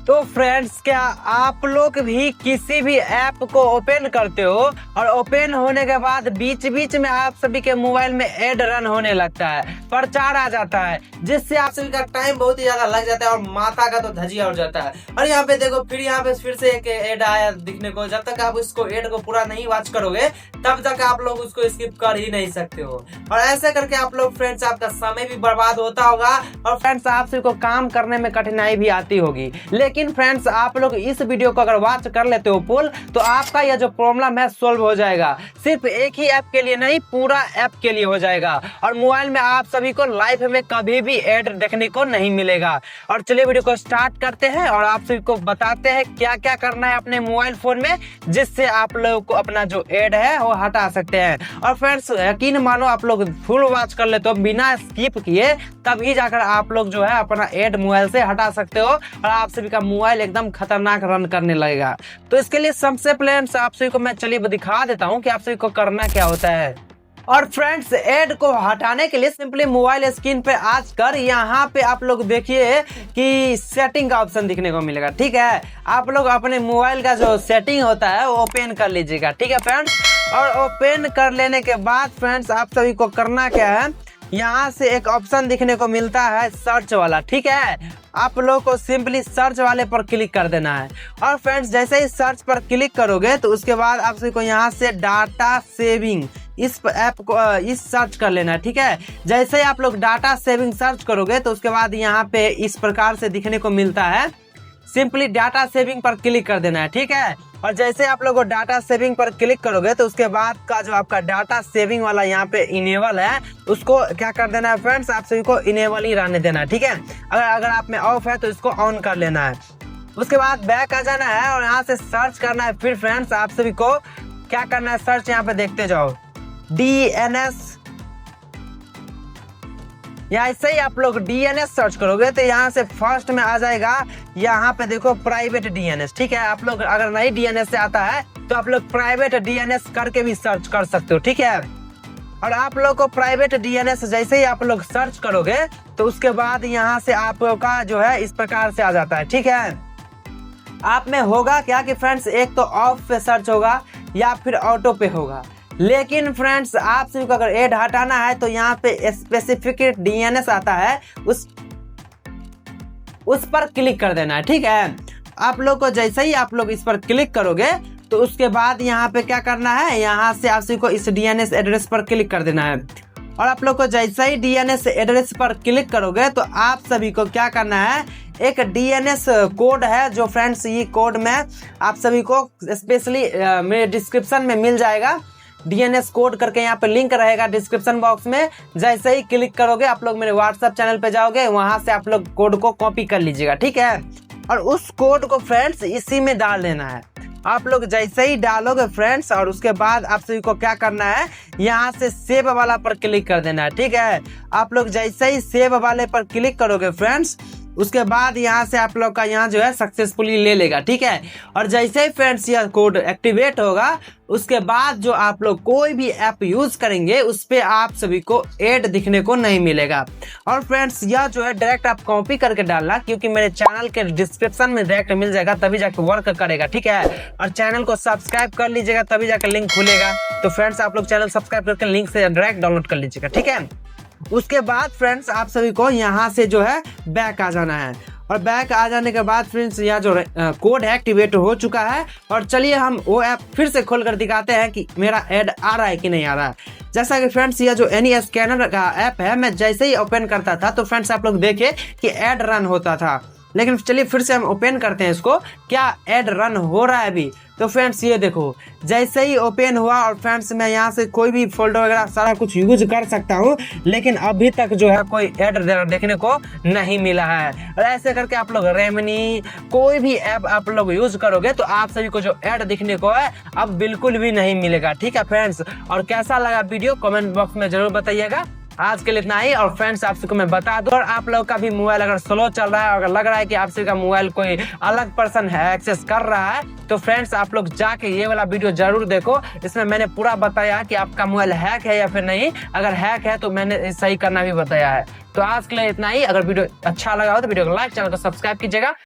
तो फ्रेंड्स, क्या आप लोग भी किसी भी ऐप को ओपन करते हो और ओपन होने के बाद बीच बीच में आप सभी के मोबाइल में ऐड रन होने लगता है, प्रचार आ जाता है, जिससे आप सभी का टाइम बहुत ही ज्यादा लग जाता है और माथा का तो धजिया उड़ जाता है। और यहाँ पे देखो, फिर यहाँ पे फिर से एक ऐड आया दिखने को। जब तक आप इसको ऐड को पूरा नहीं वॉच करोगे तब तक आप लोग उसको स्किप कर ही नहीं सकते हो। और ऐसे करके आप लोग फ्रेंड्स, आपका समय भी बर्बाद होता होगा और फ्रेंड्स आप सभी को काम करने में कठिनाई भी आती होगी। लेकिन फ्रेंड्स, आप लोग इस वीडियो को अगर वॉच कर लेते हो फुल, तो आपका यह जो प्रॉब्लम है सोल्व हो जाएगा। सिर्फ एक ही ऐप के लिए नहीं, पूरा ऐप के लिए हो जाएगा और मोबाइल में आप सभी को लाइफ में कभी भी ऐड देखने को नहीं मिलेगा। और चलिए वीडियो को स्टार्ट करते हैं और आप सभी को बताते हैं क्या क्या करना है अपने मोबाइल फोन में, जिससे आप लोगों को अपना जो ऐड है वो हटा सकते हैं। और फ्रेंड्स, यकीन मानो आप लोग फुल वॉच कर लेते हो बिना स्किप किए, तभी जाकर आप लोग जो है अपना ऐड मोबाइल से हटा सकते हो और आप सभी का मोबाइल एकदम खतरनाक रन करने लगेगा। तो इसके लिए सबसे पहले आप सभी को मैं चलिए दिखा देता हूँ कि आप सभी को करना क्या होता है। और फ्रेंड्स, ऐड को हटाने के लिए सिंपली मोबाइल स्क्रीन पे आकर यहाँ पे आप लोग देखिए कि सेटिंग का ऑप्शन दिखने को मिलेगा। ठीक है, आप लोग अपने मोबाइल का जो सेटिंग होता है वो ओपन कर लीजिएगा। ठीक है फ्रेंड्स, और ओपन कर लेने के बाद फ्रेंड्स आप सभी को करना क्या है, यहाँ से एक ऑप्शन दिखने को मिलता है सर्च वाला। ठीक है, आप लोग को सिंपली सर्च वाले पर क्लिक कर देना है। और फ्रेंड्स, जैसे ही सर्च पर क्लिक करोगे तो उसके बाद आप सभी को यहाँ से डाटा सेविंग इस ऐप को इस सर्च कर लेना है। ठीक है, जैसे ही आप लोग डाटा सेविंग सर्च करोगे तो उसके बाद यहाँ पे इस प्रकार से दिखने को मिलता है, सिंपली डाटा सेविंग पर क्लिक कर देना है। ठीक है, और जैसे आप लोगों को डाटा सेविंग पर क्लिक करोगे तो उसके बाद का जो आपका डाटा सेविंग वाला यहाँ पे इनेबल है, उसको क्या कर देना है फ्रेंड्स, आप सभी को इनेबल ही रहने देना है। ठीक है, अगर आप में ऑफ है तो इसको ऑन कर लेना है। उसके बाद बैक आ जाना है और यहाँ से सर्च करना है। फिर फ्रेंड्स आप सभी को क्या करना है, सर्च यहाँ पे देखते जाओ DNS, या ऐसे ही आप लोग DNS सर्च करोगे तो यहाँ से फर्स्ट में आ जाएगा, यहाँ पे देखो प्राइवेट DNS। ठीक है, आप लोग अगर नहीं DNS से आता है तो आप लोग प्राइवेट DNS करके भी सर्च कर सकते हो। ठीक है, और आप लोग को प्राइवेट DNS जैसे ही आप लोग सर्च करोगे तो उसके बाद यहाँ से आपका जो है इस प्रकार से आ जाता है। ठीक है, आप में होगा क्या कि फ्रेंड्स, एक तो ऑफ पे सर्च होगा या फिर ऑटो पे होगा। लेकिन फ्रेंड्स, आप सभी को अगर ऐड हटाना है तो यहाँ पे स्पेसिफिक DNS आता है, उस पर क्लिक कर देना है। ठीक है, आप लोग को जैसे ही आप लोग इस पर क्लिक करोगे तो उसके बाद यहाँ पे क्या करना है, यहाँ से आप सभी को इस DNS एड्रेस पर क्लिक कर देना है। और आप लोग को जैसे ही DNS एड्रेस पर क्लिक करोगे तो आप सभी को क्या करना है, एक DNS कोड है जो फ्रेंड्स, ये कोड में आप सभी को स्पेशली मेरे डिस्क्रिप्शन में मिल जाएगा। DNS कोड करके यहाँ पे लिंक रहेगा डिस्क्रिप्शन बॉक्स में। जैसे ही क्लिक करोगे आप लोग मेरे व्हाट्सएप चैनल पे जाओगे, वहां से आप लोग कोड को कॉपी कर लीजिएगा। ठीक है, और उस कोड को फ्रेंड्स इसी में डाल देना है। आप लोग जैसे ही डालोगे फ्रेंड्स, और उसके बाद आप सभी को क्या करना है, यहाँ से सेव वाला पर क्लिक कर देना है। ठीक है, आप लोग जैसे ही सेव वाले पर क्लिक करोगे फ्रेंड्स, उसके बाद यहाँ से आप लोग का यहाँ जो है सक्सेसफुली ले लेगा। ठीक है, और जैसे ही फ्रेंड्स यह कोड एक्टिवेट होगा उसके बाद जो आप लोग कोई भी ऐप यूज करेंगे उस पे आप सभी को ऐड दिखने को नहीं मिलेगा। और फ्रेंड्स, यह जो है डायरेक्ट आप कॉपी करके डालना, क्योंकि मेरे चैनल के डिस्क्रिप्शन में डायरेक्ट मिल जाएगा, तभी जाके वर्क करेगा। ठीक है, और चैनल को सब्सक्राइब कर लीजिएगा, तभी जाकर लिंक खुलेगा। तो फ्रेंड्स, आप लोग चैनल सब्सक्राइब करके लिंक से डायरेक्ट डाउनलोड कर लीजिएगा। ठीक है, उसके बाद फ्रेंड्स आप सभी को यहाँ से जो है बैक आ जाना है। और बैक आ जाने के बाद फ्रेंड्स, यहाँ जो कोड है एक्टिवेट हो चुका है। और चलिए हम वो ऐप फिर से खोल कर दिखाते हैं कि मेरा ऐड आ रहा है कि नहीं आ रहा है। जैसा कि फ्रेंड्स, यह जो एनी स्कैनर का ऐप है, मैं जैसे ही ओपन करता था तो फ्रेंड्स आप लोग देखे कि ऐड रन होता था। लेकिन चलिए फिर से हम ओपन करते हैं इसको, क्या ऐड रन हो रहा है अभी। तो फ्रेंड्स ये देखो, जैसे ही ओपन हुआ और फ्रेंड्स मैं यहाँ से कोई भी फोल्डर वगैरह सारा कुछ यूज कर सकता हूँ, लेकिन अभी तक जो है कोई ऐड देखने को नहीं मिला है। और ऐसे करके आप लोग रेमनी कोई भी ऐप आप लोग यूज करोगे तो आप सभी को जो ऐड दिखने को है अब बिल्कुल भी नहीं मिलेगा। ठीक है फ्रेंड्स, और कैसा लगा वीडियो कमेंट बॉक्स में जरूर बताइएगा। आज के लिए इतना ही। और फ्रेंड्स, आप सबको मैं बता दूं, और आप लोग का भी मोबाइल अगर स्लो चल रहा है, अगर लग रहा है कि आप सभी का मोबाइल कोई अलग पर्सन है एक्सेस कर रहा है, तो फ्रेंड्स आप लोग जाके ये वाला वीडियो जरूर देखो। इसमें मैंने पूरा बताया कि आपका मोबाइल हैक है या फिर नहीं। अगर हैक है तो मैंने सही करना भी बताया है। तो आज के लिए इतना ही। अगर वीडियो अच्छा लगा हो तो वीडियो को लाइक, चैनल को सब्सक्राइब कीजिएगा।